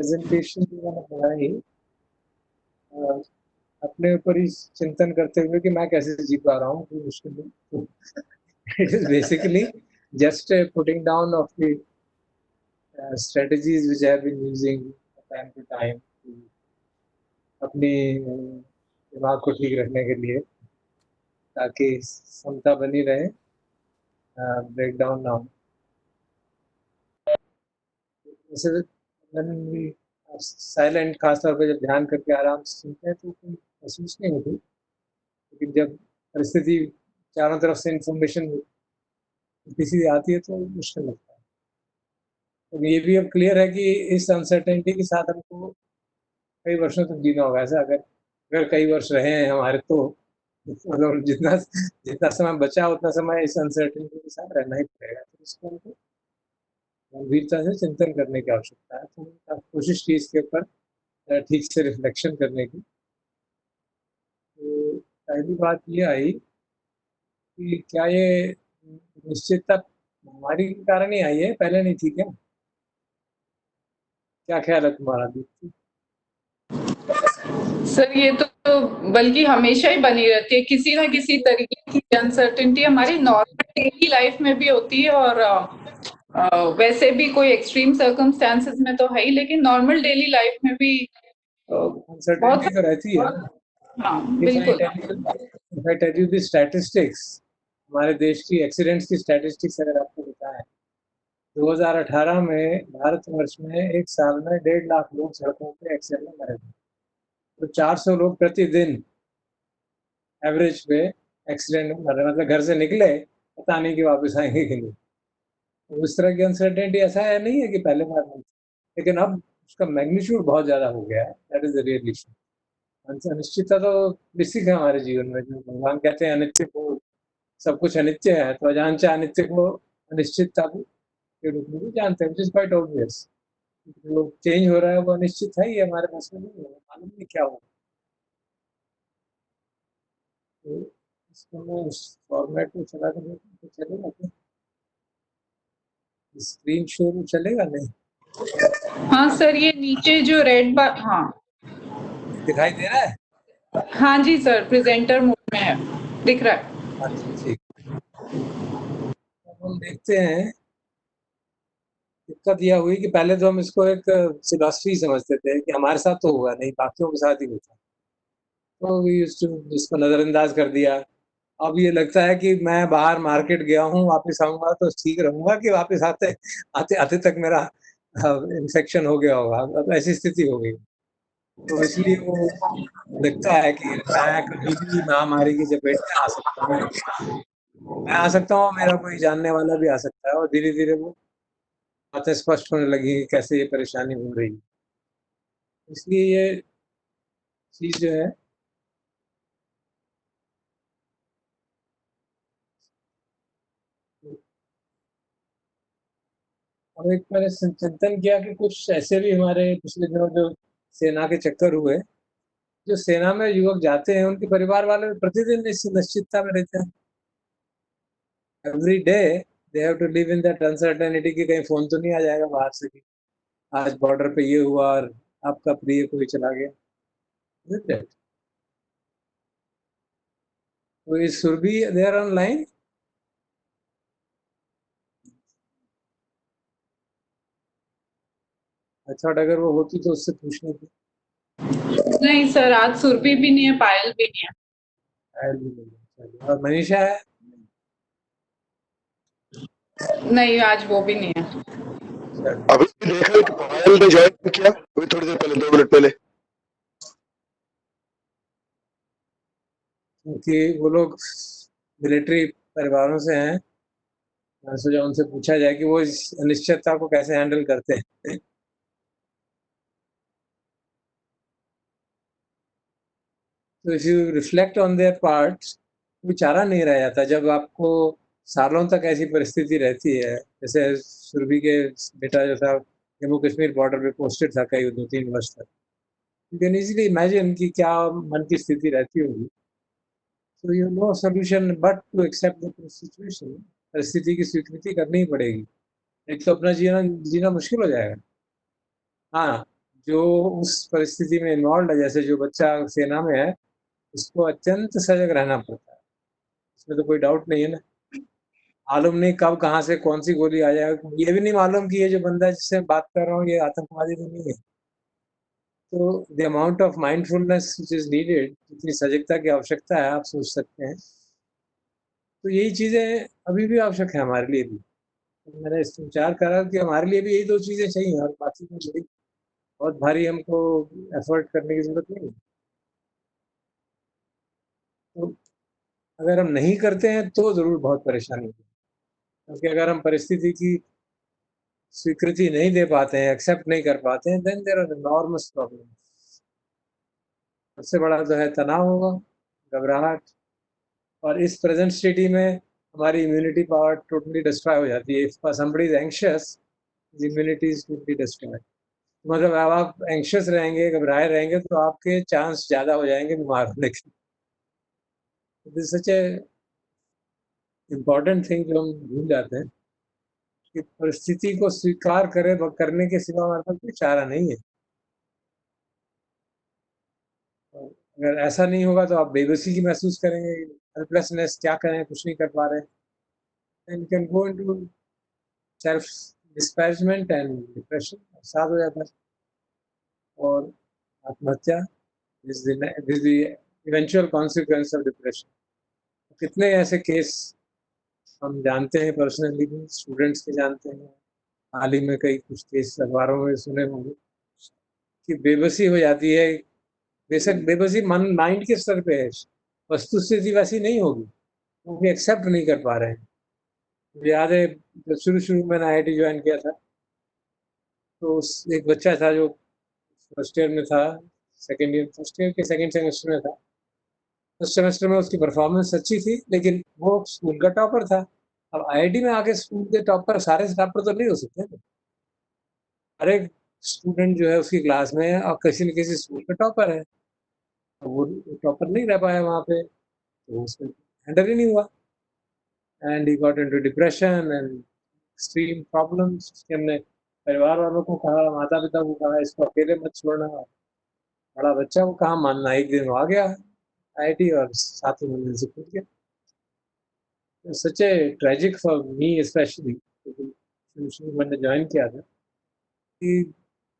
Presentation भी मैंने पढ़ा ही अपने ऊपर ही चिंतन करते हुए कि मैं कैसे जी पा रहा हूँ कोई मुश्किल नहीं। It is basically just putting down of the strategies which I have been using time to time अपनी दिमाग को ठीक रखने के लिए ताकि समता बनी रहे, ब्रेक डाउन ना हो। जैसे साइलेंट खासतौर पर जब ध्यान करके आराम से सुनते हैं तो कोई महसूस नहीं होती, लेकिन जब परिस्थिति चारों तरफ से इंफॉर्मेशन किसी आती है तो मुश्किल लगता है। तो ये भी अब क्लियर है कि इस अनसर्टेनिटी के साथ हमको कई वर्षों तक जीना होगा। ऐसा अगर अगर कई वर्ष रहे हैं हमारे तो मतलब जितना जितना समय बचा उतना समय इस अनसर्टेनिटी के साथ रहना ही पड़ेगा। तो इसको हमको गंभीरता से चिंतन करने की आवश्यकता है। तो मैंने कोशिश की इसके ऊपर ठीक से रिफ्लेक्शन करने की। तो पहली बात ये आई कि क्या ये निश्चितता बीमारी के कारण ही आई है, पहले नहीं थी क्या? क्या ख्याल है तुम्हारा भी? सर ये तो बल्कि हमेशा ही बनी रहती है, किसी ना किसी तरीके की अनसर्टेनिटी हमारी नॉर्मल डेली लाइफ में भी होती है, और वैसे भी कोई एक्सट्रीम सर्कमस्टेंसेस में तो है ही, लेकिन नॉर्मल डेली लाइफ में भी बहुत अनसर्टेनिटी तो रहती है। हाँ If I बिल्कुल। tell you, if I tell you the statistics, हमारे देश की एक्सीडेंट्स की स्टैटिस्टिक्स अगर आपको बताएं, 2018 में भारतवर्ष में एक साल में 1.5 लाख लोग सड़कों पे एक्सीडेंट में मरे थे। तो 400 लोग प्रतिदिन एवरेज पे एक्सीडेंट में मर रहे, मतलब घर से निकले पता नहीं कि वापस आएंगे कि नहीं। तो उस तरह की अनसर्टेनिटी ऐसा है नहीं है कि पहले बार नहीं थी, लेकिन अब उसका मैग्नीट्यूड बहुत ज्यादा हो गया है। That is the real issue. अनिश्चितता तो बेसिक है हमारे जीवन में। जो भगवान कहते हैं अनित्य को, सब कुछ अनित्य है, तो अजानचे अनित्य को अनिश्चितता के रूप में भी जानते हैं, विच इज क्वाइट ऑब्वियस। जो चेंज हो रहा है वो अनिश्चित है ही, हमारे पास में नहीं है, मालूम नहीं क्या हो। तो इसको मैं उस फॉर्मेट में चला कर तो चलेगा क्या? स्क्रीन शो चलेगा नहीं? हाँ सर, ये नीचे जो रेड बार, हाँ दिखाई दे रहा है? हाँ जी सर, प्रेजेंटर मोड में है, दिख रहा है। अच्छा ठीक। अब हम देखते हैं। दिक्कत यह हुई कि पहले तो हम इसको एक फिलॉसफी समझते थे कि हमारे साथ तो होगा नहीं, बाकियों के साथ ही होता है, तो इसको नजरअंदाज कर दिया। अब ये लगता है कि मैं बाहर मार्केट गया हूँ, वापस आऊंगा तो ठीक रहूंगा कि वापस आते आते आते तक मेरा इन्फेक्शन हो गया होगा। अब ऐसी स्थिति हो गई। तो इसलिए वो लगता है कि मैं कभी भी महामारी की चपेट में आ सकता हूँ। मैं आ सकता हूँ, मेरा कोई जानने वाला भी आ सकता है, और धीरे धीरे वो बातें स्पष्ट होने लगी कि कैसे ये परेशानी हो रही है। इसलिए ये चीज जो है, और एक मैंने चिंतन किया कि कुछ ऐसे भी हमारे पिछले दिनों जो सेना के चक्कर हुए, जो सेना में युवक जाते हैं उनके परिवार वाले प्रतिदिन इस निश्चितता में रहते हैं। Every day they have to live in that uncertainty कि कहीं फोन तो नहीं आ जाएगा बाहर से कि आज बॉर्डर पे ये हुआ और आपका प्रिय कोई चला गया। Isn't it? तो इज सुरभि देयर ऑनलाइन? अच्छा, अगर वो होती तो उससे पूछने की। नहीं सर, आज सुरभि भी नहीं है, पायल भी नहीं शायद भी नहीं है। चलिए, और मनीषा है? है। नहीं, आज वो भी नहीं है। चलिए, अभी देखा कि पायल ने ज्वाइन किया अभी थोड़ी देर पहले, 2 मिनट पहले। क्योंकि वो लोग मिलिट्री परिवारों से हैं, मैंने सोचा उनसे पूछा जाए कि वो इस अनिश्चितता को कैसे हैंडल करते हैं। तो if you reflect on their part, कोई चारा नहीं रह जाता जब आपको सालों तक ऐसी परिस्थिति रहती है। जैसे सुरभि के बेटा जो था जम्मू कश्मीर बॉर्डर पे पोस्टेड था कई 2-3 वर्ष तक। यू कैन इजीली इमेजिन कि क्या मन की स्थिति रहती होगी। तो you know solution but to accept the situation. परिस्थिति की स्वीकृति करनी ही पड़ेगी, एक तो अपना जीना जीना मुश्किल हो जाएगा। हाँ, जो उस परिस्थिति में इन्वॉल्व है, जैसे जो बच्चा सेना में है, उसको अत्यंत सजग रहना पड़ता है, इसमें तो कोई डाउट नहीं है ना। मालूम नहीं कब कहाँ से कौन सी गोली आ जाए, ये भी नहीं मालूम कि ये जो बंदा जिससे बात कर रहा हूँ ये आतंकवादी तो नहीं है। तो the amount of mindfulness which is needed, जितनी सजगता की आवश्यकता है, आप सोच सकते हैं। तो यही चीजें अभी भी आवश्यक है हमारे लिए भी। तो मैंने इस विचार करा कि हमारे लिए भी यही दो चीजें चाहिए, और बाकी तो बड़ी बहुत भारी हमको एफर्ट करने की जरूरत नहीं है। तो अगर हम नहीं करते हैं तो जरूर बहुत परेशानी होगी, क्योंकि अगर हम परिस्थिति की स्वीकृति नहीं दे पाते हैं, एक्सेप्ट नहीं कर पाते हैं, then there are enormous problem. सबसे बड़ा जो है तनाव होगा, घबराहट, और इस प्रेजेंट स्थिति में हमारी इम्यूनिटी पावर टोटली डिस्ट्रॉय हो जाती है। If somebody is anxious, immunity is totally destroyed. मतलब अब आप एंग्शियस रहेंगे, घबराए रहेंगे, तो आपके चांस ज्यादा हो जाएंगे बीमार होने के। This such A important thing जो हम भूल जाते हैं, कि परिस्थिति को स्वीकार करने के सिवा हमारे पास कोई चारा नहीं है। और अगर ऐसा नहीं होगा तो आप बेबसी की महसूस करेंगे, हेल्पलेसनेस, क्या करें, कुछ नहीं कर पा रहे, and can go into self disparagement and depression, साथ हो जाता है, और आत्महत्या is the eventual consequence of depression. कितने ऐसे केस हम जानते हैं, पर्सनली भी स्टूडेंट्स के जानते हैं, हाल ही में कई कुछ केस अखबारों में सुने होंगे, कि बेबसी हो जाती है। बेशक बेबसी मन माइंड के स्तर पे है, वस्तु स्थिति वैसी नहीं होगी, वो भी एक्सेप्ट नहीं कर पा रहे हैं। मुझे याद है जब शुरू शुरू में मैंने IIT ज्वाइन किया था, तो एक बच्चा था जो फर्स्ट ईयर में था, सेकेंड ईयर, फर्स्ट ईयर के सेकेंड सेमेस्टर में था। फर्स्ट सेमेस्टर में उसकी परफॉर्मेंस अच्छी थी, लेकिन वो स्कूल का टॉपर था। अब IIT में आके स्कूल के टॉपर, सारे टॉपर तो नहीं हो सकते ना। हर एक स्टूडेंट जो है उसकी क्लास में है और किसी न किसी स्कूल का टॉपर है, तो वो टॉपर नहीं रह पाया वहाँ पे, तो उसको हैंडल ही नहीं हुआ, and he got into depression and extreme problems. उसके हमने परिवार वालों को कहा, माता पिता को कहा, इसको अकेले मत छोड़ना, बड़ा बच्चा को कहाँ मानना। एक दिन वो आ गया IIT और 7वें महीने से कूद गया। सच ए ट्रेजिक फॉर मी स्पेशली, क्योंकि मैंने ज्वाइन किया था, कि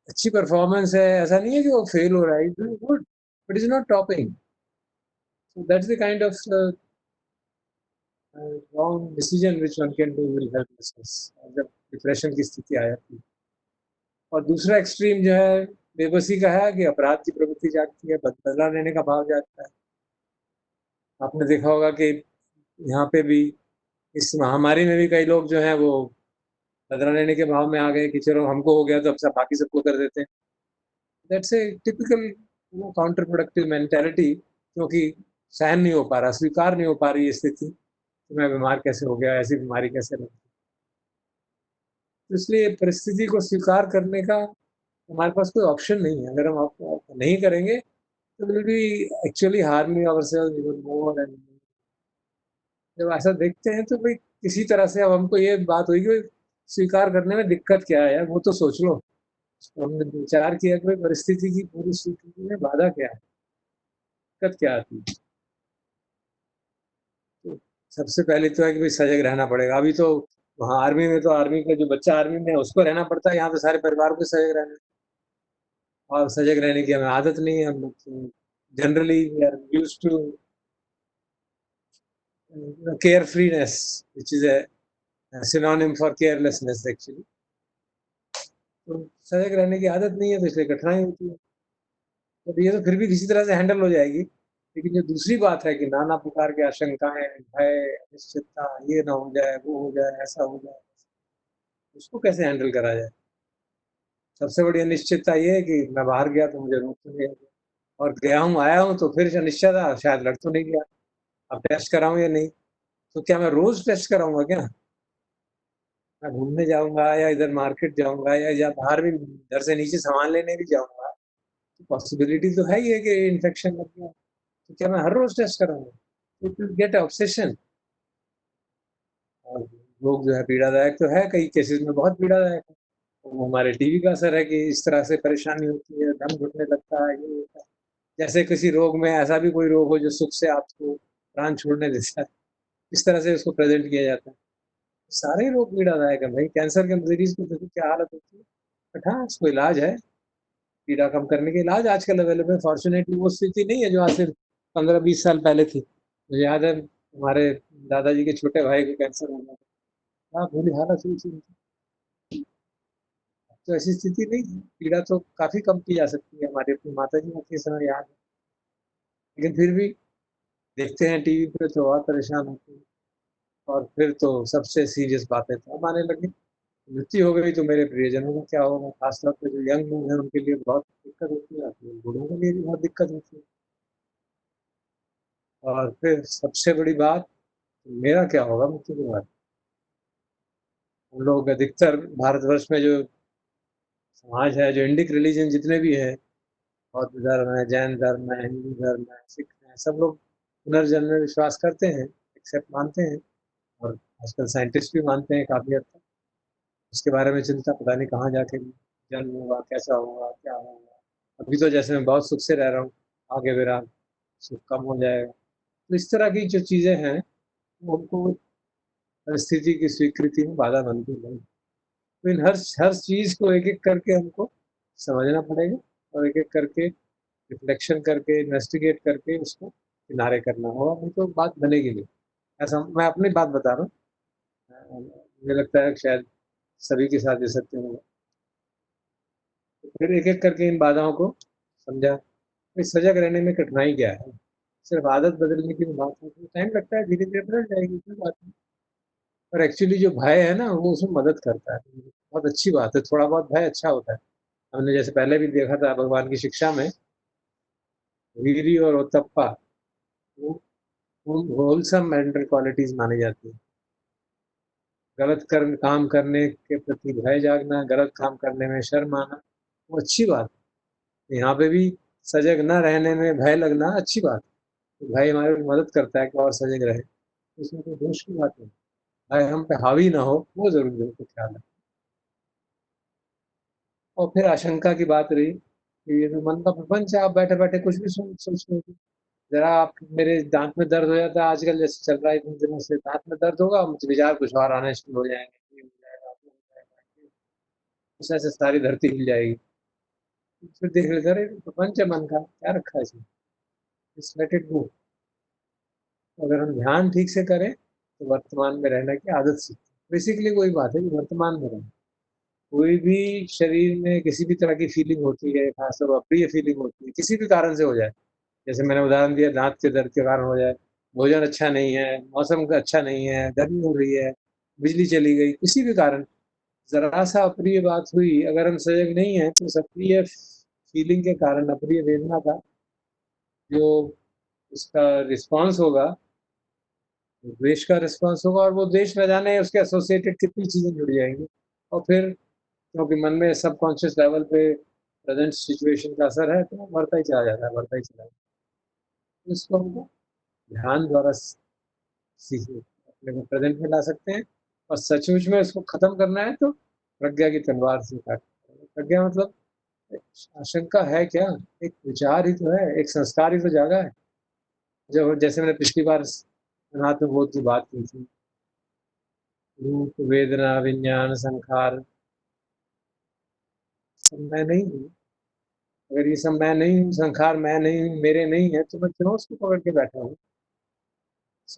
अच्छी परफॉर्मेंस है, ऐसा नहीं है कि वो फेल हो रहा है, good, but is not topping. So that's the kind of wrong decision which one can do will helplessness, जब डिप्रेशन की स्थिति आ जाती है। और दूसरा एक्सट्रीम जो है बेबसी का है, कि अपराध की प्रवृत्ति जागती है, बदला लेने का भाव जागता है। आपने देखा होगा कि यहाँ पे भी इस महामारी में भी कई लोग जो हैं वो बदला लेने के भाव में आ गए, कि चलो हमको हो गया तो अब सब बाकी सबको कर देते हैं। That's a typical counter productive mentality, क्योंकि सहन नहीं हो पा रहा, स्वीकार नहीं हो पा रही ये स्थिति, कि मैं बीमार कैसे हो गया, ऐसी बीमारी कैसे लगी। तो इसलिए परिस्थिति को स्वीकार करने का हमारे पास कोई ऑप्शन नहीं है। अगर हम नहीं करेंगे तो will be actually harming ourselves even more and. जब ऐसा देखते हैं तो भाई किसी तरह से अब हमको ये बात हुई कि स्वीकार करने में दिक्कत क्या है यार, वो तो सोच लो। तो हमने विचार किया कि भाई परिस्थिति की पूरी स्वीकृति में बाधा क्या है, दिक्कत क्या आती है। तो सबसे पहले तो है कि भाई सजग रहना पड़ेगा। अभी तो वहाँ आर्मी में, तो आर्मी का जो बच्चा आर्मी में है उसको रहना पड़ता है, यहाँ पे सारे परिवार को सजग रहना है, और सजग रहने की हमें आदत नहीं है। हम लोग generally we are use to carefreeness, which is a synonym for carelessness actually। तो सजग रहने की आदत नहीं है, तो इसलिए कठिनाई होती है। तो ये तो फिर भी किसी तरह से हैंडल हो जाएगी, लेकिन जो दूसरी बात है कि नाना प्रकार की आशंकाएं, भय, अनिश्चितता, ये ना हो जाए, वो हो जाए, ऐसा हो जाए, उसको कैसे हैंडल करा जाए। सबसे बड़ी अनिश्चितता ये है कि मैं बाहर गया तो मुझे रोग तो नहीं लगा, और गया हूँ आया हूँ तो फिर अनिश्चितता, शायद लड़ तो नहीं गया, अब टेस्ट कराऊं या नहीं। तो क्या मैं रोज टेस्ट कराऊंगा क्या? मैं घूमने जाऊंगा या इधर मार्केट जाऊंगा या बाहर भी घर से नीचे सामान लेने भी जाऊंगा, तो पॉसिबिलिटी तो है ही है कि इन्फेक्शन लग गया। तो क्या मैं हर रोज टेस्ट कराऊंगा? It will get obsession. और रोग जो है पीड़ादायक तो है, कई केसेस में बहुत पीड़ादायक है। वो हमारे टीवी का असर है कि इस तरह से परेशानी होती है, दम घुटने लगता है, ये होता है। जैसे किसी रोग में ऐसा भी कोई रोग हो जो सुख से आपको प्राण छोड़ने देता है, इस तरह से उसको प्रेज़ेंट किया जाता है। सारे ही रोग पीड़ादायक हैं भाई, कैंसर के मरीज़ की देखो क्या हालत होती है। बट हाँ, उसको इलाज है, पीड़ा कम करने के इलाज आजकल अवेलेबल है। फॉर्च्यूनेटली वो स्थिति नहीं है जो आज से 15-20 साल पहले थी। मुझे याद है हमारे दादाजी के छोटे भाई को कैंसर हो गया था। क्या बुरी हालत हुई थी उनकी। तो ऐसी स्थिति नहीं है, पीड़ा तो काफ़ी कम की जा सकती है। हमारी अपनी माताजी को इस समय याद है। लेकिन फिर भी देखते हैं टीवी पे तो और परेशान होते हैं। और फिर तो सबसे सीरियस बातें तो हम आने लगी। मृत्यु हो गई तो मेरे प्रियजनों का क्या होगा? खासतौर पे जो यंग लोग हैं उनके लिए बहुत दिक्कत होती है, बूढ़ों के लिए भी बहुत दिक्कत होती है। और फिर सबसे बड़ी बात, मेरा क्या होगा मृत्यु के बाद? हम लोग अधिकतर भारतवर्ष में जो समाज है, जो इंडिक रिलीजन जितने भी हैं, बौद्ध धर्म है, जैन धर्म है, हिंदू धर्म है, सिख है, सब लोग पुनर्जन्म में विश्वास करते हैं, एक्सेप्ट मानते हैं। और आजकल साइंटिस्ट भी मानते हैं काफ़ी हद तक। उसके बारे में चिंता पता नहीं कहाँ जाके जन्म होगा, कैसा होगा, क्या होगा। अभी तो जैसे मैं बहुत सुख से रह रहा हूँ, आगे मेरा सुख कम हो जाएगा। तो इस तरह की जो चीज़ें हैं, वो उनको परिस्थिति की स्वीकृति में बाधा बनती नहीं। तो इन हर चीज़ को एक-एक करके हमको समझना पड़ेगा और एक-एक करके रिफ्लेक्शन करके, इन्वेस्टिगेट करके उसको किनारे करना होगा, नहीं तो बात बनेगी नहीं। ऐसा मैं अपनी बात बता रहा हूँ। मुझे लगता है कि शायद सभी के साथ ये सत्य होगा। तो फिर एक-एक करके इन बाधाओं को समझा। इस सजग रहने में कठिनाई क्या है? सिर्फ़ आदत बदलने की बात है, तो टाइम लगता है, धीरे-धीरे बदल जाएगी, कोई बात नहीं। और एक्चुअली जो भय है ना, वो उसमें मदद करता है। बहुत अच्छी बात है, थोड़ा बहुत भय अच्छा होता है। हमने जैसे पहले भी देखा था भगवान की शिक्षा में, वीरी और ओतप्पा, वो होलसम मेंटल क्वालिटीज़ मानी जाती हैं। गलत कर्म काम करने के प्रति भय जागना, गलत काम करने में शर्म आना, वो अच्छी बात है। यहाँ पे भी सजग न रहने में भय लगना अच्छी बात है। तो भय हमारी मदद करता है कि और सजग रहें, इसमें कोई दोष की बात नहीं। भय हम पे हावी ना हो, वो ज़रूर हमको ख्याल रखें। और फिर आशंका की बात रही कि ये जो मन का प्रपंच है, आप बैठे-बैठे कुछ भी सोच रहे थे। ज़रा आप मेरे दाँत में दर्द हो जाता है आजकल जैसे चल रहा है इतने दिनों से, दाँत में दर्द होगा, मुझे विचार कुछ और आने शुरू हो जाएँगे, ये हो जाएगा, वो हो जाएगा, उस ऐसे सारी धरती हिल जाएगी। फिर देख लेते अरे! प्रपंच है मन का, क्या रखा है इसमें? Just let it go. अगर हम ध्यान ठीक से करें, तो वर्तमान में रहने की आदत सीखते हैं। बेसिकली वही बात है कि वर्तमान में रहें। कोई भी शरीर में किसी भी तरह की फीलिंग होती है, खासतौर पर अप्रिय फीलिंग होती है, किसी भी कारण से हो जाए। जैसे मैंने उदाहरण दिया दाँत के दर्द के कारण हो जाए, भोजन अच्छा नहीं है, मौसम का अच्छा नहीं है, गर्मी हो रही है, बिजली चली गई, किसी भी कारण ज़रा-सा अप्रिय बात हुई, अगर हम सजग नहीं हैं, तो उस अप्रिय फीलिंग के कारण, अप्रिय वेदना का जो उसका रिस्पॉन्स होगा, द्वेष का रिस्पॉन्स होगा और वो द्वेष न जाने उसके एसोसिएटेड कितनी चीज़ें जुड़ जाएँगी। और फिर क्योंकि मन में सबकॉन्शियस लेवल पे प्रेज़ेंट सिचुएशन का असर है, तो वो बढ़ता ही चला जाता है, बढ़ता ही चला जाता है। इसको हमको ध्यान द्वारा सीखिए, अपने को प्रेज़ेंट में ला सकते हैं और सचमुच में इसको ख़त्म करना है तो प्रज्ञा की तलवार से काट प्रज्ञा मतलब एक आशंका है क्या? एक विचार ही तो है, एक संस्कार ही तो जागा है। जो जैसे मैंने पिछली बार अनात्म बोध की बात की थी, रूप, वेदना, विज्ञान, संखार, सब मैं नहीं हूँ। अगर ये सब मैं नहीं हूँ, संखार मैं नहीं हूँ, मेरे नहीं है, तो मैं क्यों उसको पकड़ के बैठा हूँ?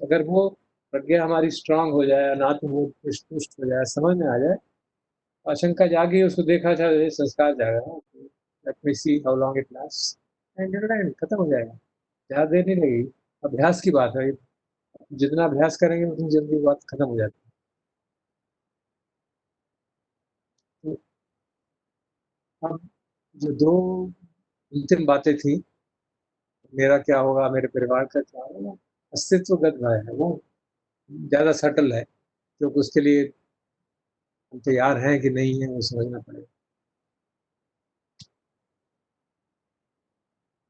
अगर वो प्रज्ञा हमारी स्ट्रॉन्ग हो जाए, अनात्म बोध पुष्ट हो जाए, समझ में आ जाए, आशंका जागी, उसको देखा अच्छा ये संस्कार जागा, let me see how long it lasts and it will and, खत्म हो जाएगा। ज़्यादा देर नहीं लगेगी। अभ्यास की बात है, जितना अभ्यास करेंगे उतनी जल्दी बात खत्म हो जाती है। तो अब जो 2 अंतिम बातें थी, मेरा क्या होगा, मेरे परिवार का क्या होगा, अस्तित्वगत भय है, वो ज़्यादा सटल है, क्योंकि उसके लिए हम तैयार हैं कि नहीं हैं, वो समझना पड़ेगा।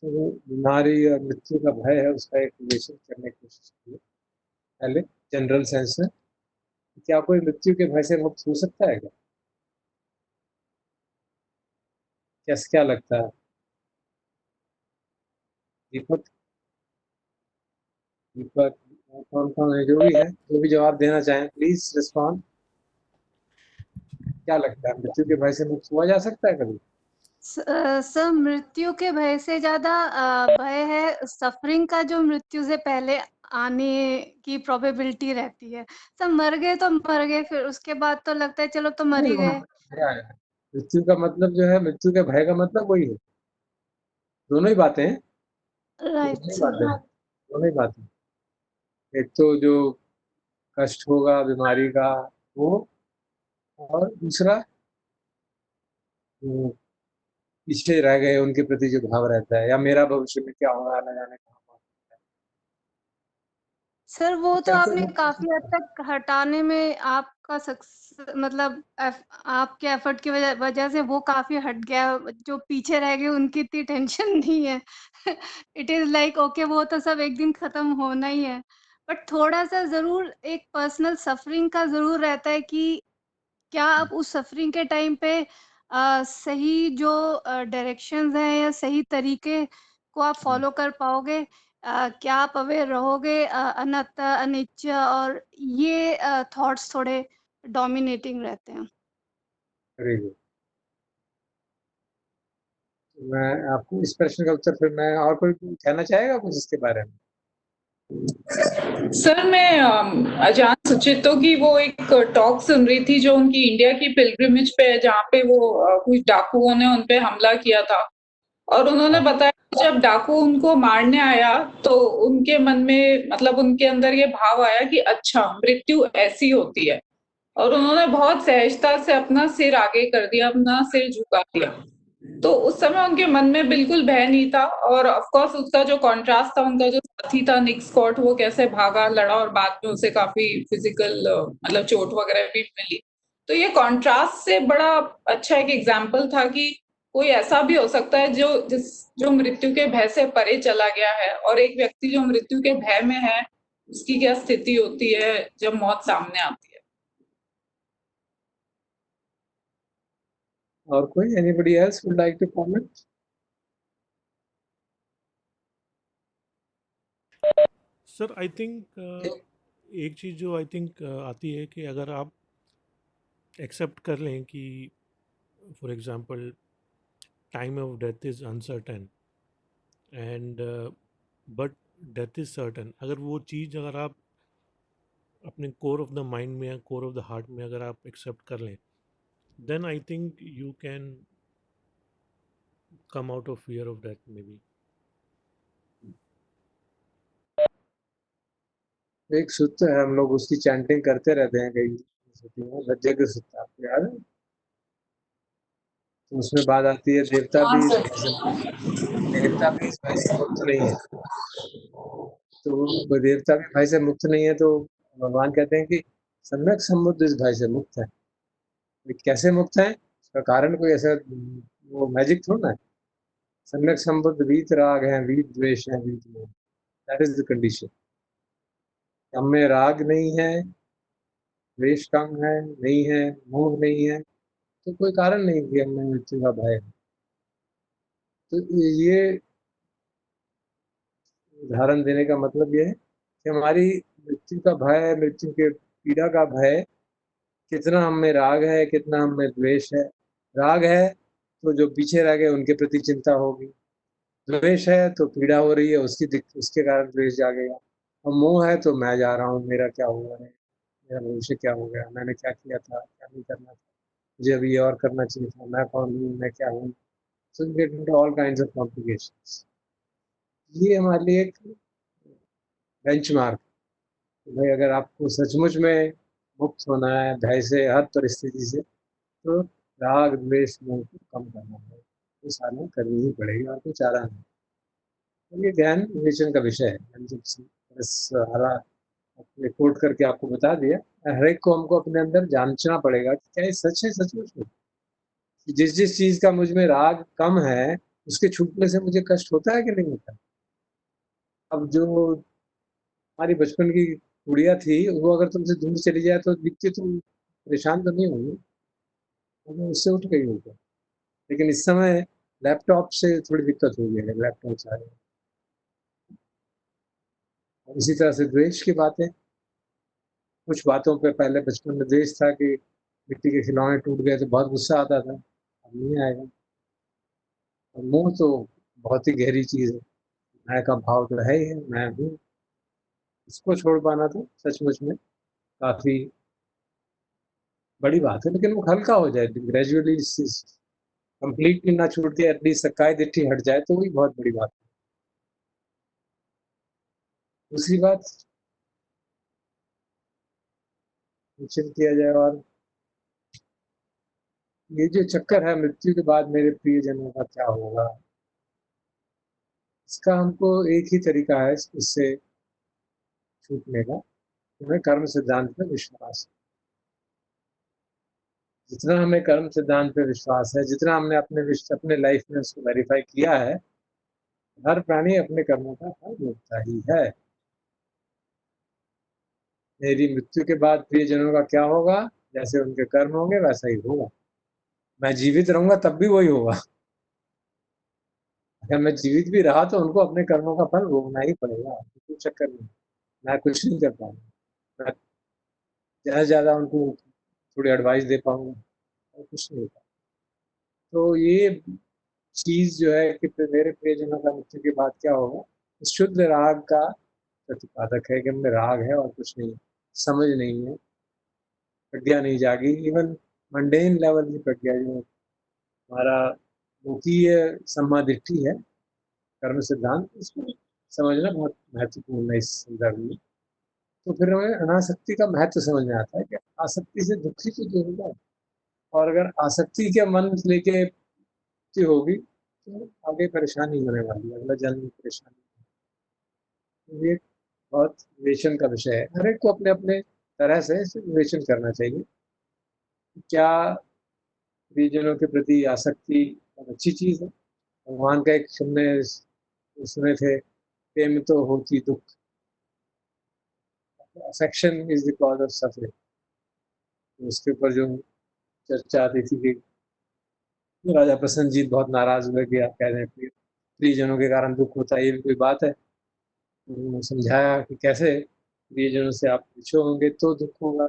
तो वो बीमारी और मृत्यु का भय है, उसका एक विश्लेषण करने की कोशिश कीजिए, पहले जनरल सेंस में, क्या कोई मृत्यु के भय से मुक्त हो सकता है क्या? क्या लगता है दीपक? दीपक कौन कौन है, जो भी है, जो भी जवाब देना चाहें प्लीज रिस्पॉन्ड। क्या लगता है, मृत्यु के भय से मुक्त हुआ जा सकता है कभी? सर, मृत्यु के भय से ज़्यादा भय है सफ़रिंग का, जो मृत्यु से पहले आने की प्रोबेबिलिटी रहती है। सर, मर गए तो मर गए, फिर उसके बाद तो लगता है चलो तो मर ही गए। क्या है? मृत्यु का मतलब जो है, मृत्यु के भय का मतलब वही है। दोनों ही बातें हैं, राइट दोनों ही सर। बातें हैं, दोनों ही बातें। एक तो जो कष्ट होगा बीमारी का, वो, और दूसरा जो पीछे रह गए उनके प्रति जो भाव रहता है, या मेरा भविष्य में क्या होगा, न जाने कहाँ पहुंच सर, वो तो जाएगा। आपने कैसे काफ़ी हद तक हटाने में आपका मतलब आपके एफर्ट की वजह वजह से वो काफ़ी हट गया। जो पीछे रह गए उनकी इतनी टेंशन नहीं है। इट इज़ लाइक ओके, वो तो सब एक दिन खत्म होना ही है। बट थोड़ा-सा ज़रूर एक पर्सनल सफरिंग का ज़रूर रहता है कि क्या आप उस सफरिंग के टाइम पे सही जो डायरेक्शंस हैं या सही तरीके को आप फॉलो कर पाओगे? क्या आप अवेयर रहोगे? अनता, अनिच्चा और ये थॉट्स थोड़े डोमिनेटिंग रहते हैं। करेगी? मैं आपको इस प्रश्न का उत्तर, फिर मैं, और कोई कहना चाहेगा कुछ इसके बारे में? सर, मैं अजान सुचितो की वो एक टॉक सुन रही थी जो उनकी इंडिया की पिलग्रिमेज पे है, जहाँ पे वो कुछ डाकुओं ने उन पे हमला किया था। और उन्होंने बताया कि जब डाकू उनको मारने आया तो उनके मन में, मतलब उनके अंदर ये भाव आया कि अच्छा, मृत्यु ऐसी होती है। और उन्होंने बहुत सहजता से अपना सिर आगे कर दिया, अपना सिर झुका दिया। तो उस समय उनके मन में बिल्कुल भय नहीं था। और ऑफ कोर्स उसका जो कॉन्ट्रास्ट था, उनका जो साथी था निक स्कॉट, वो कैसे भागा, लड़ा और बाद में उसे काफी फिजिकल मतलब चोट वगैरह भी मिली। तो ये कॉन्ट्रास्ट से बड़ा अच्छा एक एग्जाम्पल था कि कोई ऐसा भी हो सकता है जो मृत्यु के भय से परे चला गया है, और एक व्यक्ति जो मृत्यु के भय में है, उसकी क्या स्थिति होती है जब मौत सामने आती है। और कोई, anybody else would like to comment? Sir, I think एक चीज़ जो आई थिंक आती है कि अगर आप एक्सेप्ट कर लें कि for example time of death is uncertain and but death is certain, अगर वो चीज़ अगर आप अपने कोर ऑफ द माइंड में या कोर ऑफ द हार्ट में अगर आप एक्सेप्ट कर लें, then I think you can come out of fear of death may be. एक सूत्र है, हम लोग उसकी चैंटिंग करते रहते हैं कई यज्ञ सूत्र, आपको याद है? तो उसमें बात आती है, देवता हाँ भी इस सर। भय से, देवता भी इस भय से मुक्त नहीं है। तो वो देवता भी भय से मुक्त नहीं है, तो भगवान कहते हैं कि सम्यक संबुद्ध इस भय से मुक्त है। ये कैसे मुक्त है, इसका कारण कोई ऐसा वो मैजिक थोड़ा है। सम्यक संबुद्ध वीत राग है, वीत द्वेष है, वीत मोह, दैट इज द कंडीशन। हम में राग नहीं है, द्वेष कम है, नहीं है, मोह नहीं है, तो कोई कारण नहीं कि हमें मृत्यु का भय है। तो ये उदाहरण देने का मतलब ये है कि हमारी मृत्यु का भय, मृत्यु के पीड़ा का भय, कितना हम में राग है, कितना हम में द्वेष है। राग है तो जो पीछे रह गए उनके प्रति चिंता होगी, द्वेष है तो पीड़ा हो रही है, उसके कारण द्वेष जागेगा, और मोह है तो मैं जा रहा हूँ, मेरा क्या हुआ है, मेरा भविष्य क्या हो गया, मैंने क्या किया था, क्या नहीं करना था, मुझे अभी ये और करना चाहिए था, मैं कौन हूँ, मैं क्या हूँ। सो get into all kinds of complications. ये हमारे लिए एक बेंचमार्क, भाई अगर आपको सचमुच में मुक्त होना है भय से, हर परिस्थिति से, तो राग द्वेष मोह को कम करना है, तो साधना करनी ही पड़ेगी, और कोई चारा नहीं। तो ये ध्यान विवेचन का विषय है। मैंने जब बस हरा कोट करके आपको बता दिया, हर एक को हमको अपने अंदर जांचना पड़ेगा कि क्या ये सच है सचमुच में, कि जिस जिस चीज का मुझ में राग कम है, उसके छूटने से मुझे कष्ट होता है कि नहीं होता। अब जो हमारी बचपन की गुड़िया थी, वो अगर तुमसे दूर चली जाए तो दिखती, तुम परेशान तो नहीं होगी, वो उससे उठ गई होगी। लेकिन इस समय लैपटॉप से थोड़ी दिक्कत हो गई है, लैपटॉप से आ गए। और इसी तरह से द्वेष की बातें, कुछ बातों पे पहले बचपन में द्वेष था कि मिट्टी के खिलौने टूट गए तो बहुत गुस्सा आता था, अब नहीं आएगा। और मोह तो बहुत ही गहरी चीज़ है, मैं का भाव तो है ही है, मैं हूँ। इसको छोड़ पाना तो सचमुच में काफ़ी बड़ी बात है, लेकिन वो हल्का हो जाए ग्रेजुअली, कंप्लीटली ना छूट के एटलीस्ट सक्काई दिट्ठी हट जाए तो वही बहुत बड़ी बात है। दूसरी बात निश्चित किया जाए, और ये जो चक्कर है मृत्यु के बाद मेरे प्रियजनों का क्या होगा, इसका हमको एक ही तरीका है इससे छूटने का, हमें कर्म सिद्धांत पे विश्वास। जितना हमें कर्म सिद्धांत पे विश्वास है, जितना हमने अपने लाइफ में उसको वेरीफाई किया है, हर प्राणी अपने कर्मों का फल भोगता ही है। मेरी मृत्यु के बाद प्रियजनों का क्या होगा, जैसे उनके कर्म होंगे वैसा ही होगा। मैं जीवित रहूंगा तब भी वही होगा। अगर मैं जीवित भी रहा तो उनको अपने कर्मों का फल भोगना ही पड़ेगा, कोई चक्कर नहीं। मैं कुछ नहीं कर पाऊंगा, मैं ज़्यादा से ज़्यादा उनको थोड़ी एडवाइस दे पाऊंगा और कुछ नहीं होगा। तो ये चीज़ जो है कि मेरे प्रियजनों का मृत्यु के बाद क्या होगा, शुद्ध राग का प्रतिपादक है कि हमें राग है और कुछ नहीं, समझ नहीं है, प्रज्ञा नहीं जागी। इवन मंडेन लेवल की प्रज्ञा जो हमारा लोकीय समाधिष्ठि है, कर्म सिद्धांत, इसको समझना बहुत महत्वपूर्ण है इस संदर्भ में। तो फिर हमें अनासक्ति का महत्व समझ में आता है कि आसक्ति से दुखी तो जो होगा, और अगर आसक्ति के मन लेके होगी तो आगे परेशानी होने वाली है, अगला जन्म परेशानी। तो ये बहुत विवेचन का विषय है, हर एक को अपने अपने तरह से इसे विवेचन करना चाहिए। क्या परिजनों के प्रति आसक्ति बहुत अच्छी चीज़ है। भगवान का एक सुने थे, प्रेम तो होती दुख, affection is the cause of suffering. उसके ऊपर जो चर्चा आती थी कि राजा प्रसन्नजीत बहुत नाराज हुए कि आप कह रहे हैं प्रियजनों के कारण दुख होता है, ये भी कोई बात है। उन्होंने समझाया कि कैसे प्रियजनों से आप पीछे होंगे तो दुख होगा,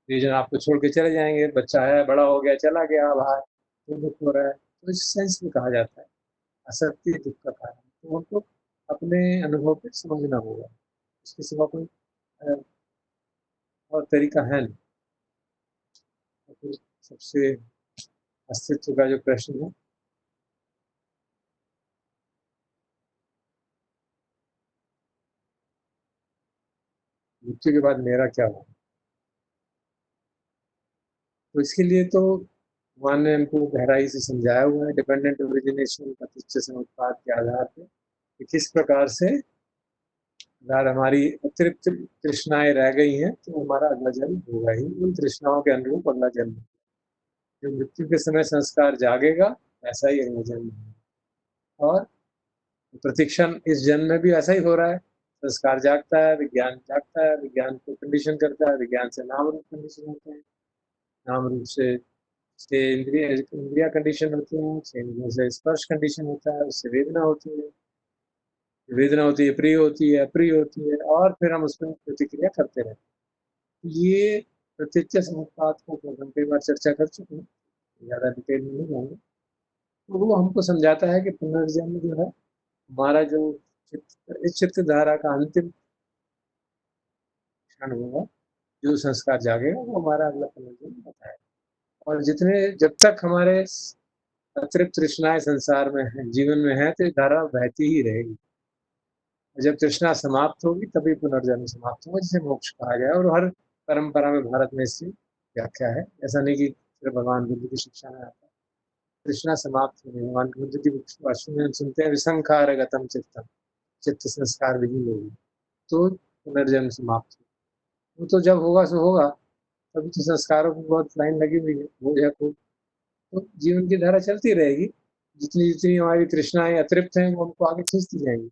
प्रियजन आपको छोड़ के चले जाएंगे, बच्चा है बड़ा हो गया चला गया बाहर तो दुख हो रहा है। तो इस सेंस में कहा जाता है आसक्ति दुख का कारण, तो हमको अपने अनुभव पे समझना होगा, उसके सिवा कोई और तरीका है नहीं। तो फिर सबसे अस्तित्व का जो प्रश्न है, मृत्यु के बाद मेरा क्या होगा, तो इसके लिए तो भगवान ने हमको गहराई से समझाया हुआ है डिपेंडेंट ओरिजिनेशन प्रतिष्ठित समुत्पाद के आधार पर कि किस प्रकार से अगर हमारी अतिरिक्त तृष्णाएं रह गई हैं तो हमारा अगला जन्म होगा ही उन तृष्णाओं के अनुरूप अगला जन्म। जो मृत्यु के समय संस्कार जागेगा वैसा ही अगला जन्म होगा, और प्रतिक्षण इस जन्म में भी ऐसा ही हो रहा है। संस्कार जागता है, विज्ञान जागता है, विज्ञान को कंडीशन करता है, विज्ञान से नाम रूप कंडीशन होते हैं, नाम रूप से इंद्रिया कंडीशन होती हैं, से इंद्रियों से स्पर्श कंडीशन होता है, उससे वेदना होती है, वेदना होती है प्रिय होती है अप्रिय होती है, और फिर हम उसमें प्रतिक्रिया करते रहते हैं। ये प्रत्यक्ष समुत्पाद को हम कई बार चर्चा कर चुके हैं, ज़्यादा डिटेल में नहीं जाएंगे। तो वो हमको समझाता है कि पुनर्जन्म जो है हमारा जो इस चित्त धारा का अंतिम क्षण होगा, जो संस्कार जागेगा वो हमारा अगला पुनर्जन्म बताएगा। और जितने जब तक हमारे अतिरिक्त तृष्णाएं संसार में है, जीवन में है, तो ये धारा बहती ही रहेगी। जब तृष्णा समाप्त होगी तभी पुनर्जन्म समाप्त होगा, जिसे मोक्ष कहा गया है। और हर परंपरा में भारत में इसकी व्याख्या है, ऐसा नहीं कि सिर्फ भगवान बुद्ध की शिक्षा में आता है। तृष्णा समाप्त होगी, भगवान बुद्ध की भाषण में हम सुनते हैं विसंखार गतम चित्तम, चित्त संस्कार विहीन होगी तो पुनर्जन्म समाप्त हो। वो तो जब होगा सो होगा, अभी तो संस्कारों की बहुत लाइन लगी हुई है, हो या खूब, तो जीवन की धारा चलती रहेगी। जितनी जितनी हमारी तृष्णाएं अतृप्त हैं वो हमको आगे खींचती जाएंगी।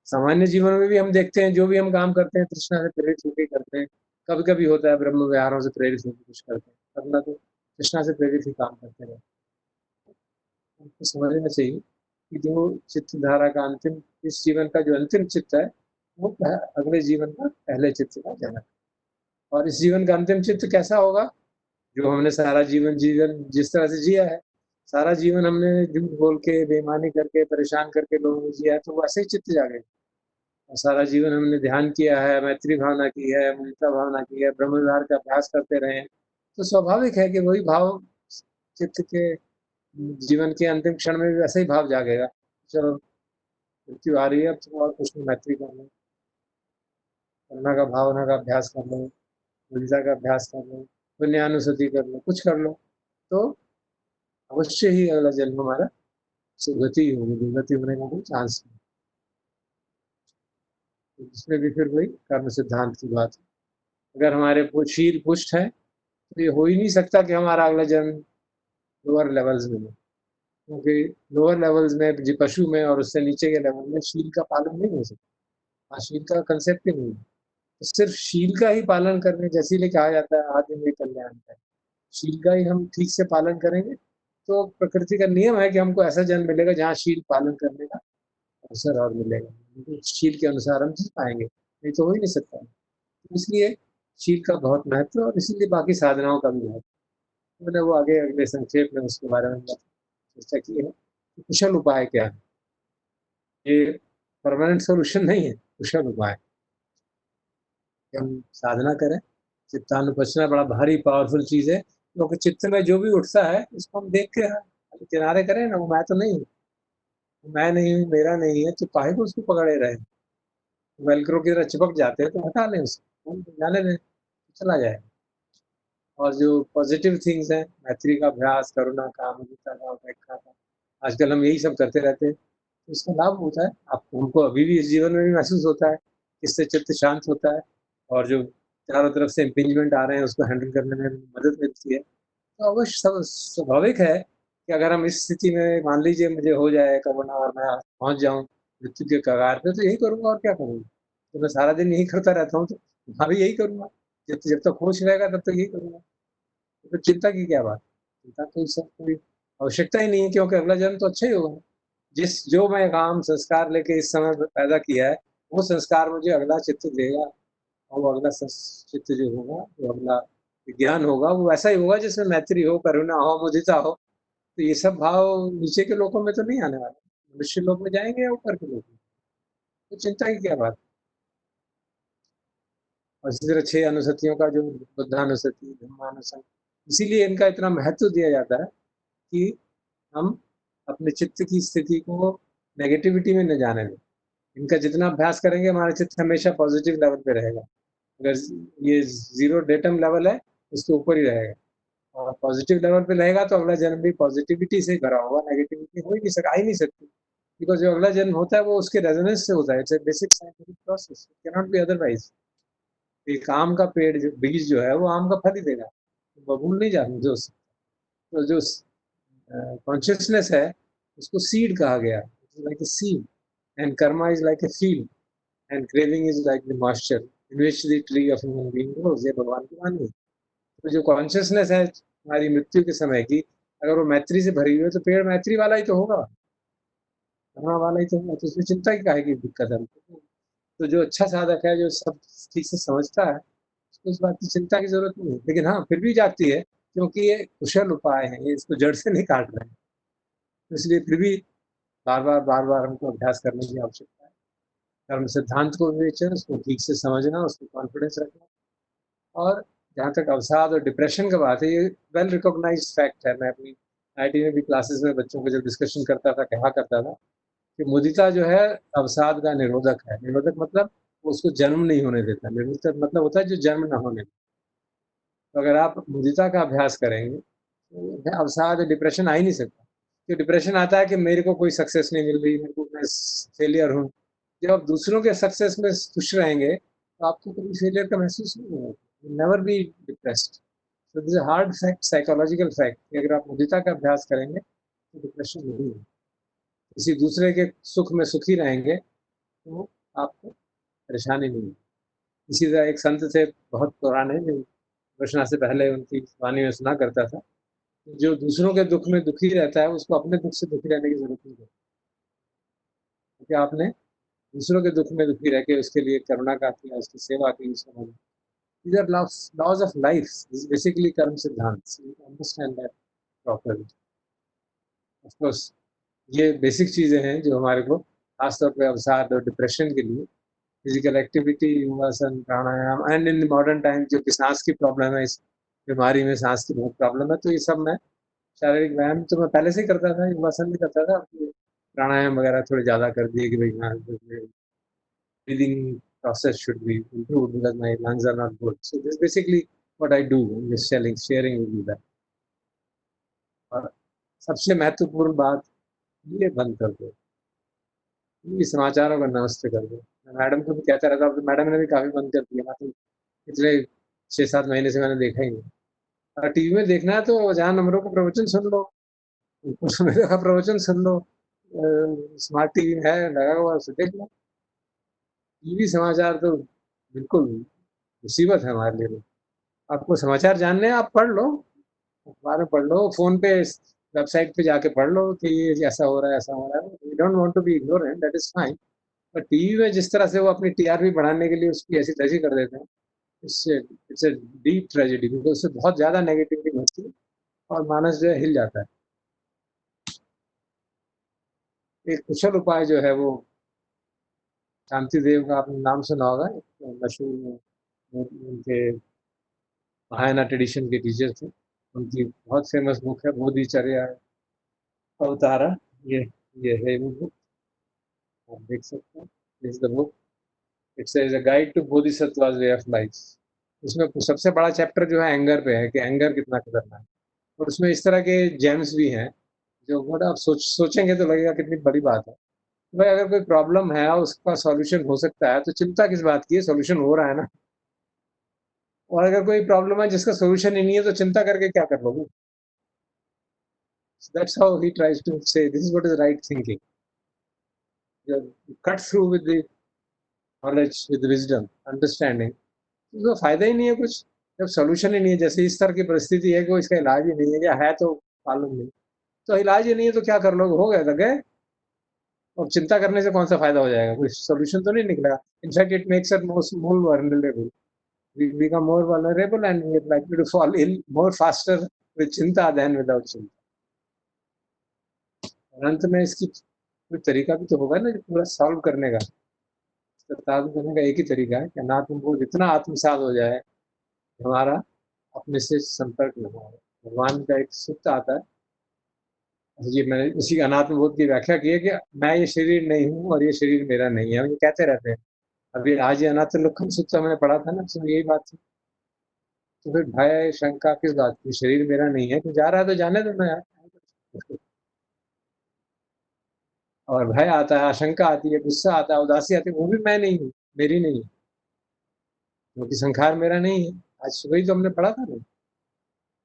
सामान्य जीवन में भी हम देखते हैं जो भी हम काम करते हैं तृष्णा से प्रेरित होकर ही करते हैं। कभी कभी होता है ब्रह्म विहारों से प्रेरित होकर कुछ करते हैं, वरना तो तृष्णा से प्रेरित ही काम करते रहते हैं। हमको समझना चाहिए कि जो चित्त धारा का अंतिम, इस जीवन का जो अंतिम चित्त है वो अगले जीवन का पहले चित्त का जनक। और इस जीवन का अंतिम चित्त कैसा होगा? जो हमने सारा जीवन जिस तरह से जिया है, सारा जीवन हमने झूठ बोल के, बेईमानी करके, परेशान करके लोगों को जिया है, तो वैसे ही चित्त जागेगा। और सारा जीवन हमने ध्यान किया है, मैत्री भावना की है, मुदिता भावना की है, ब्रह्म विहार का अभ्यास करते रहे हैं, तो स्वाभाविक है कि वही भाव चित्त के जीवन के अंतिम क्षण में भी वैसे ही भाव जागेगा। चलो मृत्यु आ रही है, अब तो और कुछ नहीं, मैत्री कर लो, करुणा का भावना का अभ्यास कर लो, मुदिता का अभ्यास कर लो, पुण्यानुसति कर लो, कुछ कर लो, तो अवश्य ही अगला जन्म हमारा सुगति होगी। दुर्गति होने का कोई चांस नहीं। इसमें भी फिर वही कर्म सिद्धांत की बात है। अगर हमारे शील पुष्ट है तो ये हो ही नहीं सकता कि हमारा अगला जन्म लोअर लेवल्स में हो, क्योंकि लोअर लेवल्स में पशु में और उससे नीचे के लेवल में शील का पालन नहीं हो सकता। शील का कंसेप्ट ही नहीं है। तो सिर्फ शील का ही पालन करने, जैसे ही कहा जाता है आदि में कल्याण है, शील का ही हम ठीक से पालन करेंगे तो प्रकृति का नियम है कि हमको ऐसा जन्म मिलेगा जहाँ शील पालन करने का अवसर और मिलेगा, शील के अनुसार हम जी पाएंगे, नहीं तो हो ही नहीं सकता। तो इसलिए शील का बहुत महत्व और इसीलिए बाकी साधनाओं का भी महत्व। मैंने वो आगे अगले संक्षेप में उसके बारे में चर्चा की है। कुशल उपाय क्या है? ये परमानेंट सोल्यूशन नहीं है, कुशल उपाय। हम साधना करें, चित्तानुपचना बड़ा भारी पावरफुल चीज है, क्योंकि चित्त में जो भी उठता है उसको हम देख के किनारे करें ना, वो मैं तो नहीं हूँ, मैं नहीं हूँ, मेरा नहीं है, तो काहे को उसको पकड़े रहे? वेलक्रो की तरह चिपक जाते हैं तो हटा लें उसको, जाने दें, चला जाए। और जो पॉजिटिव थिंग्स हैं, मैत्री का अभ्यास, करुणा का, मुदिता का, उपेक्षा का, आजकल हम यही सब करते रहते हैं, तो इसका लाभ होता है आपको, हमको अभी भी इस जीवन में भी महसूस होता है, इससे चित्त शांत होता है और जो चारों तरफ से इम्पिंजमेंट आ रहे हैं उसको हैंडल करने में मदद मिलती है। तो अवश्य स्वाभाविक है कि अगर हम इस स्थिति में, मान लीजिए मुझे हो जाए करुणा और मैं पहुंच जाऊं मृत्यु के कगार पे, तो यही करूंगा और क्या करूंगा। तो मैं सारा दिन यही करता रहता हूँ, तो वहाँ भी यही करूंगा, जब तक होश रहेगा तब तक यही करूंगा। तो फिर चिंता की क्या बात? चिंता तो सब कोई आवश्यकता ही नहीं है, क्योंकि अगला जन्म तो अच्छा ही होगा। जो मैं काम संस्कार लेके इस समय पैदा किया है, वो संस्कार मुझे अगला चित्त देगा, और वो अगला चित्त जो होगा, जो अगला विज्ञान होगा, वो वैसा ही होगा जिसमें मैत्री हो, करुणा हो, मुदिता हो। तो ये सब भाव नीचे के लोगों में तो नहीं आने वाले, मनुष्य लोग में जाएंगे या ऊपर के लोग में, तो चिंता की क्या बात। और इसी तरह 6 अनुसतियों का जो बुद्धानुसति, धम्मानुसति, इसीलिए इनका इतना महत्व दिया जाता है कि हम अपने चित्त की स्थिति को नेगेटिविटी में न जाने दें। इनका जितना अभ्यास करेंगे हमारा चित्त हमेशा पॉजिटिव लेवल पे रहेगा। अगर ये 0 डेटम लेवल है, उसके ऊपर ही रहेगा, और पॉजिटिव लेवल पे रहेगा तो अगला जन्म भी पॉजिटिविटी से भरा होगा, नेगेटिविटी हो ही नहीं सकता, आ ही नहीं सकती, बिकॉज जो अगला जन्म होता है वो उसके रेजोनेंस से होता है। It's a basic scientific process, it can not be otherwise. एक आम का पेड़, जो बीज जो है वो आम का फल ही देगा, बबूल नहीं जाने जो। तो जो कॉन्शियसनेस है उसको सीड कहा गया, like a seed, and Karma is like a field, and craving is like the moisture in which the tree of human being grows. ये भगवान की वाणी है। तो जो कॉन्शियसनेस है हमारी मृत्यु के समय की, अगर वो मैत्री से भरी हुई है तो पेड़ मैत्री वाला ही तो होगा, करुणा वाला ही तो होगा, तो उसमें चिंता की काहे की दिक्कत है। तो जो अच्छा साधक है, जो सब ठीक से समझता है, उसको इस बात की चिंता की जरूरत नहीं है। लेकिन हाँ, फिर भी जाती है, क्योंकि ये कुशल उपाय है, ये इसको जड़ से नहीं काट रहे हैं, तो इसलिए फिर भी बार बार हमको अभ्यास करने की आवश्यकता है। कर्म सिद्धांत को विवेचन, उसको ठीक से समझना, उसको कॉन्फिडेंस रखना। और जहाँ तक अवसाद और डिप्रेशन का बात है, ये वेल रिकॉग्नाइज्ड फैक्ट है। मैं अपनी आईटी में भी क्लासेस में बच्चों को जब डिस्कशन करता था, कहा करता था कि मुदिता जो है अवसाद का निरोधक है। निरोधक मतलब उसको जन्म नहीं होने देता, निरोधक मतलब होता है जो जन्म ना होने देता। तो अगर आप मुदिता का अभ्यास करेंगे तो अवसाद, डिप्रेशन आ ही नहीं सकता। तो डिप्रेशन आता है कि मेरे को कोई सक्सेस नहीं मिल रही, मेरे को, मैं फेलियर हूँ। जब आप दूसरों के सक्सेस में खुश रहेंगे तो आपको कभी फेलियर का महसूस नहीं होगा, नेवर बी डिप्रेस्ड। तो this hard fact, psychological fact, कि अगर आप मुदिता का अभ्यास करेंगे तो डिप्रेशन नहीं है। किसी दूसरे के सुख में सुखी रहेंगे तो आपको परेशानी नहीं होगी। इसी तरह एक संत थे बहुत पुराने, जो कृष्णा से पहले उनकी वाणी में सुना करता था, जो दूसरों के दुख में दुखी रहता है उसको अपने दुख से दुखी रहने की जरूरत नहीं है। क्योंकि आपने दूसरों के दुख में दुखी रह के उसके लिए करुणा का किया, उसकी सेवा की, उसको मदद। These are laws of life. This is basically कर्म सिद्धांत. So you understand that properly. Of course, ये बेसिक चीजें हैं जो हमारे को खासतौर पे अवसाद और डिप्रेशन के लिए फिजिकल एक्टिविटी, योगासन, प्राणायाम, एंड इन मॉडर्न टाइम जो कि सांस की प्रॉब्लम है, इस बीमारी में सांस की बहुत प्रॉब्लम है, तो ये सब मैं शारीरिक व्यायाम तो मैं पहले से ही करता था, योगासन भी करता था, प्राणायाम वगैरह थोड़े ज़्यादा कर दिए कि भाई हाँ, breathing process should be improved because my lungs are not good. So this is basically what I do. I'm just sharing with you that. और सबसे महत्वपूर्ण बात ये बंद कर दो, ये समाचारों का नमस्ते कर दो। मैडम को भी कहता रहता हूँ, मैडम ने भी काफी बंद कर दिया, तो पिछले 6-7 महीने से मैंने देखा ही नहीं। और टीवी में देखना है तो जहाँ नंबरों का प्रवचन सुन लो, मेरे का प्रवचन सुन लो, स्मार्ट टीवी है लगा हुआ, उसे देख लो। टीवी समाचार तो बिल्कुल मुसीबत है हमारे लिए। आपको समाचार जानने हैं, आप पढ़ लो, अखबार में पढ़ लो, फोन पे वेबसाइट पे जाके पढ़ लो कि ये ऐसा हो रहा है, ऐसा हो रहा है। We don't want to be ignorant, that is fine. पर टीवी में जिस तरह से वो अपनी टीआरपी बढ़ाने के लिए उसकी ऐसी तैसी कर देते हैं, इससे इट्स अ डीप ट्रेजेडी, क्योंकि उससे बहुत ज्यादा नेगेटिविटी होती है और मानस जो है हिल जाता है। एक कुशल उपाय जो है वो शांति देव का आपने नाम सुना होगा, मशहूर उनके महायाना ट्रेडिशन के टीचर थे। उनकी बहुत फेमस बुक है बोधिचर्या अवतारा। ये है वो बुक, आप देख सकते हैं। Is the book, it's a guide to Bodhisattva's way of life. उसमें सबसे बड़ा चैप्टर जो है एंगर पे है कि एंगर कितना खतरनाक है, और उसमें इस तरह के जेम्स भी हैं जो बड़ा आप सोचेंगे तो लगेगा कितनी बड़ी बात है। भाई अगर कोई प्रॉब्लम है उसका सॉल्यूशन हो सकता है तो चिंता किस बात की है, सॉल्यूशन हो रहा है ना। और अगर कोई प्रॉब्लम है जिसका सॉल्यूशन ही नहीं है तो चिंता करके क्या कर लोगे। That's how he tries to say this is what is right thinking. You cut through with the knowledge, with wisdom, understanding. तो फायदा ही नहीं है कुछ, जब सोल्यूशन ही नहीं है। जैसे इस तरह की परिस्थिति है कि इसका इलाज ही नहीं है, या है तो मालूम नहीं, तो इलाज ही नहीं है तो क्या कर लोगे, हो गया तो गए। और चिंता करने से कौन सा फायदा हो जाएगा, कोई सोल्यूशन तो नहीं निकलेगा। In fact it makes us more vulnerable, we become more vulnerable and we are likely to fall ill more faster with चिंता than without चिंता। और अंत में इसकी कोई तरीका भी तो होगा ना पूरा सॉल्व करने का। सत्तावन करने का एक ही तरीका है कि अनात्म बोध इतना आत्मसात हो जाए हमारा अपने से संपर्क न हो। भगवान का एक सूत्र आता है, ये मैंने उसी अनात्म बोध की व्याख्या की है कि मैं ये शरीर नहीं हूँ और ये शरीर मेरा नहीं है, ये कहते रहते हैं। अभी आज ये अनात्म लक्षण सूत्र मैंने पढ़ा था ना, तो यही बात थी। तो फिर भय शंका किस बात की, शरीर मेरा नहीं है, तो जा रहा है तो जाने दो ना यार। और भय आता है, आशंका आती है, गुस्सा आता है, उदासी आती है, वो भी मैं नहीं हूँ, मेरी नहीं है, क्योंकि संखार मेरा नहीं है। आज सुबह ही तो हमने पढ़ा था ना,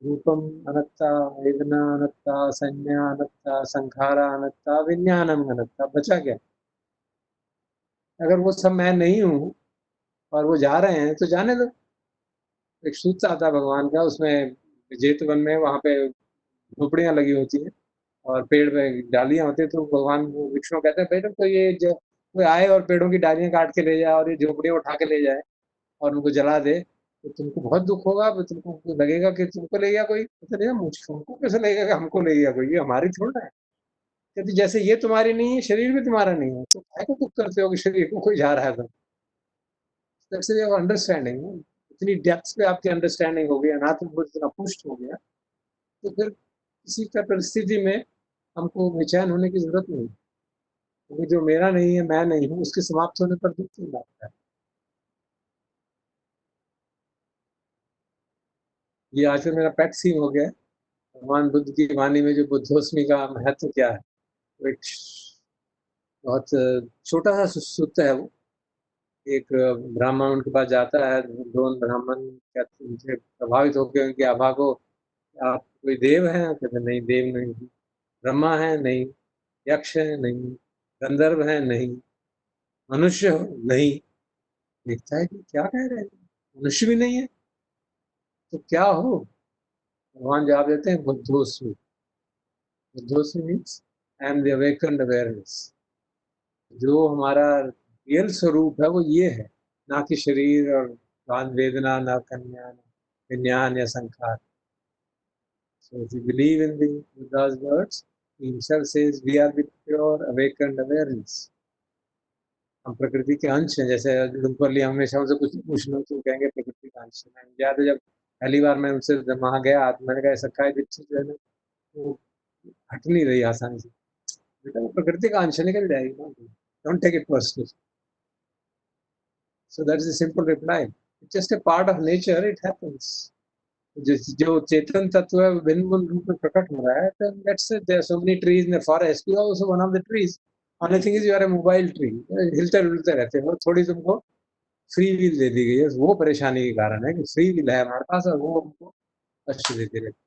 रूपम अनत्ता, वेदना अनत्ता, संज्ञा अनत्ता, संखारा अनत्ता, विज्ञानम अनत्ता। बचा क्या? अगर वो सब मैं नहीं हूँ और वो जा रहे हैं तो जाने दो। एक सूत्र आता है भगवान का, उसमें जेतवन में वहां पे झोपड़ियां लगी होती हैं और पेड़ पे डालियां होती है, तो भगवान विष्णु कहते हैं बेटा तो ये जो कोई आए और पेड़ों की डालियां काट के ले जाए और ये झोपड़ियां उठा के ले जाए और उनको जला दे, तो तुमको बहुत दुख होगा। तुमको लगेगा कि तुमको ले गया कोई, तो नहीं, मुझको हमको कैसे लगेगा कि हमको ले गया कोई, ये हमारी थोड़ा है। क्योंकि जैसे ये तुम्हारी नहीं है, शरीर भी तुम्हारा नहीं है, तो काय को दुख करते हो कि शरीर को कोई जा रहा है। तो दैट्स वे ऑफ अंडरस्टैंडिंग। इतनी डेप्थ पे आपकी अंडरस्टैंडिंग हो गई, अनात्म बोध इतना पुष्ट हो गया, तो फिर किसी का परिस्थिति में हमको बेचैन होने की जरूरत नहीं, क्योंकि जो मेरा नहीं है, मैं नहीं हूँ, उसके समाप्त होने पर दुख नहीं लगता है। ये आजकल मेरा पेट सीन हो गया है। भगवान बुद्ध की वाणी में जो बुद्धोस्मी का महत्व क्या है, वो एक बहुत छोटा सा सूत्र है। वो एक ब्राह्मण उनके पास जाता है, दोनों ब्राह्मण कहते उनसे प्रभावित होकर उनकी आभा को, आप कोई देव हैं? कहते नहीं, देव नहीं। ब्रह्मा है? नहीं। यक्ष है? नहीं। गंधर्व है? नहीं। मनुष्य हो? नहीं। देखता है कि क्या कह रहे हैं, मनुष्य भी नहीं है तो क्या हो? भगवान जवाब देते हैं बुद्धोस्मी। बुद्धोस्मी means I am the awakened awareness. जो हमारा रियल स्वरूप है वो ये है, ना कि शरीर और वेदना, ना कन्या, विज्ञान या संखार. So if you believe in the Buddha's words, he himself says we are the pure awakened awareness. हम प्रकृति के अंश हैं. जैसे लिंपरली हमेशा उनसे कुछ पूछना तो कहेंगे प्रकृति का अंश है. याद है जब पहली बार मैं उनसे वहां गया तो मैंने कहा सखाई दीक्षित जो है ना वो हट नहीं रही आसानी से. बेटा वो प्रकृति का अंश निकल जाएगी. Don't take it personal. So that is a simple reply. It's just a part of nature. It happens. जो चेतन तत्व है भिन्न भिन्न रूप में प्रकट हो रहा है. तो let's say there are so many trees in the forest. You are also one of the trees. Only thing is you are a mobile tree. हिलते डुलते रहते हो. थोड़ी तुमको फ्री व्हील दे दी गई है. वो परेशानी के कारण है कि फ्री व्हील है हमारे पास और वो हमको कष्ट देते रहते.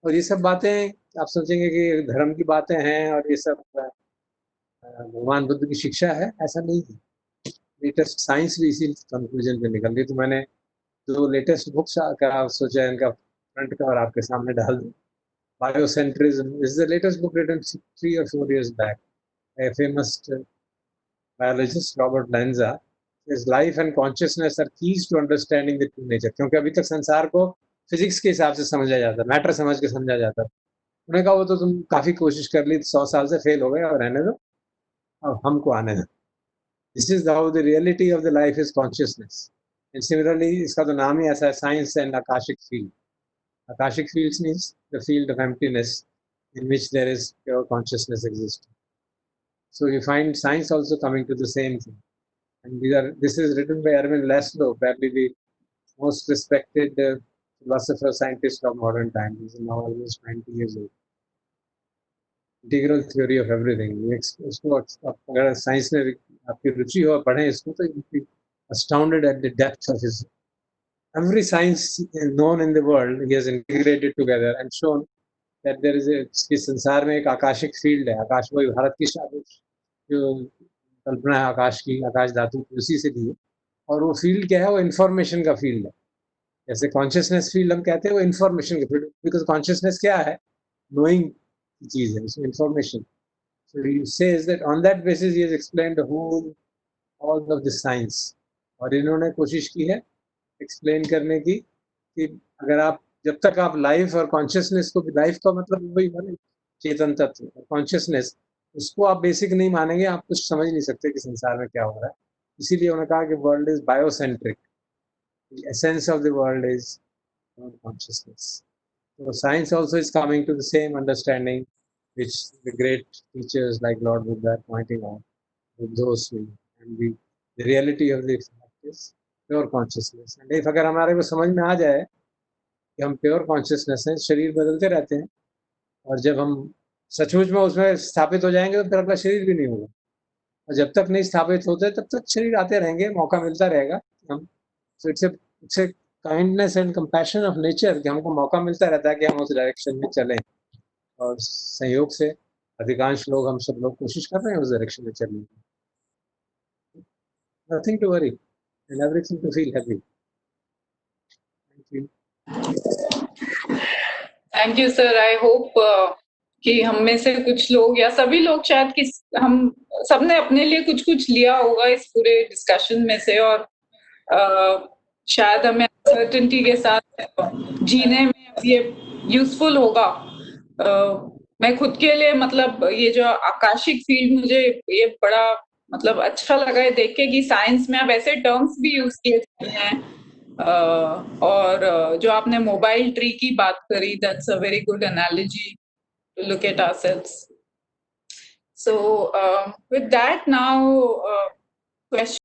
और ये सब बातें आप सोचेंगे कि धर्म की बातें हैं और ये सब भगवान बुद्ध की शिक्षा है. ऐसा नहीं है. लेटेस्ट साइंस भी इसी कंक्लूजन पे निकल रही. तो मैंने जो लेटेस्ट बुक्स का सोचा है इनका फ्रंट कवर आपके सामने डाल दूं. Biocentrism is the latest book written 3 or 4 years back. A famous biologist, Robert Lanza, says life and consciousness are keys to understanding the true nature. क्योंकि अभी तक संसार को फिजिक्स के हिसाब से समझा जाता है, मैटर समझ के समझा जाता है. उन्होंने कहा वो तो तुम काफी कोशिश कर ली, 100 साल से फेल हो गए और रहने दो, अब हमको आने दो. This is how the reality of the life is consciousness. And similarly, इसका तो नाम ही ऐसा है, science and akashic field. Akashic fields means the field of emptiness in which there is pure consciousness existing. So you find science also coming to the same thing. And this is written by Erwin Laszlo, probably the most respected philosopher, scientist of modern times. He's now almost 90 years old. Integral theory of everything. इसको अगर science में आपकी रुचि हो पढ़ें इसको तो you'll be astounded at the depth of his. Every science known in the world he has integrated together and shown that there is a संसार में एक आकाशिक फील्ड है. आकाश वही भारत की जो कल्पना है आकाश की, आकाश धातु की, उसी से दी है. और वो फील्ड क्या है? वो इंफॉर्मेशन का फील्ड है. जैसे कॉन्शियसनेस फील्ड हम कहते हैं वो इंफॉर्मेशन का फील्ड. बिकॉज कॉन्शियसनेस क्या है? नोइंग चीज है, information. So he says that on that basis he has explained the whole all of the science. और इन्होंने कोशिश की है एक्सप्लेन करने की कि अगर आप जब तक आप लाइफ और कॉन्शियसनेस को, लाइफ का मतलब वही है चेतन तत्व, कॉन्शियसनेस, उसको आप बेसिक नहीं मानेंगे आप कुछ समझ नहीं सकते कि संसार में क्या हो रहा है. इसीलिए उन्होंने कहा कि world is biocentric. The essence of the world is consciousness. So science also is coming to the same understanding which the great teachers like Lord Buddha are pointing out. Those who, and the reality of the fact is pure consciousness. And if अगर हमारे को समझ में आ जाए कि हम pure consciousness हैं, शरीर बदलते रहते हैं, और जब हम सचमुच में उसमें स्थापित हो जाएंगे तो फिर अगला शरीर भी नहीं होगा. और जब तक नहीं स्थापित होते तब तक शरीर आते रहेंगे, मौका मिलता रहेगा. हम so it's a kindness and compassion of nature कि हमको मौका मिलता रहता है कि हम उस डायरेक्शन में चलें. और संयोग से अधिकांश लोग, हम सब लोग कोशिश कर रहे हैं उस डायरेक्शन में चलने की. Nothing to worry and everything to feel happy. Thank you. Thank you sir. I hope कि हम में से कुछ लोग या सभी लोग शायद कि हम सबने अपने लिए कुछ कुछ लिया होगा इस पूरे डिस्कशन में से, और शायद हमें अनसर्टेनिटी के साथ जीने में ये यूजफुल होगा. मैं खुद के लिए मतलब ये जो आकाशिक फील्ड, मुझे ये बड़ा मतलब अच्छा लगा है देख के कि साइंस में अब ऐसे टर्म्स भी यूज किए जाते हैं. और जो आपने मोबाइल ट्री की बात करी, that's a very good analogy to look at ourselves. So with that now question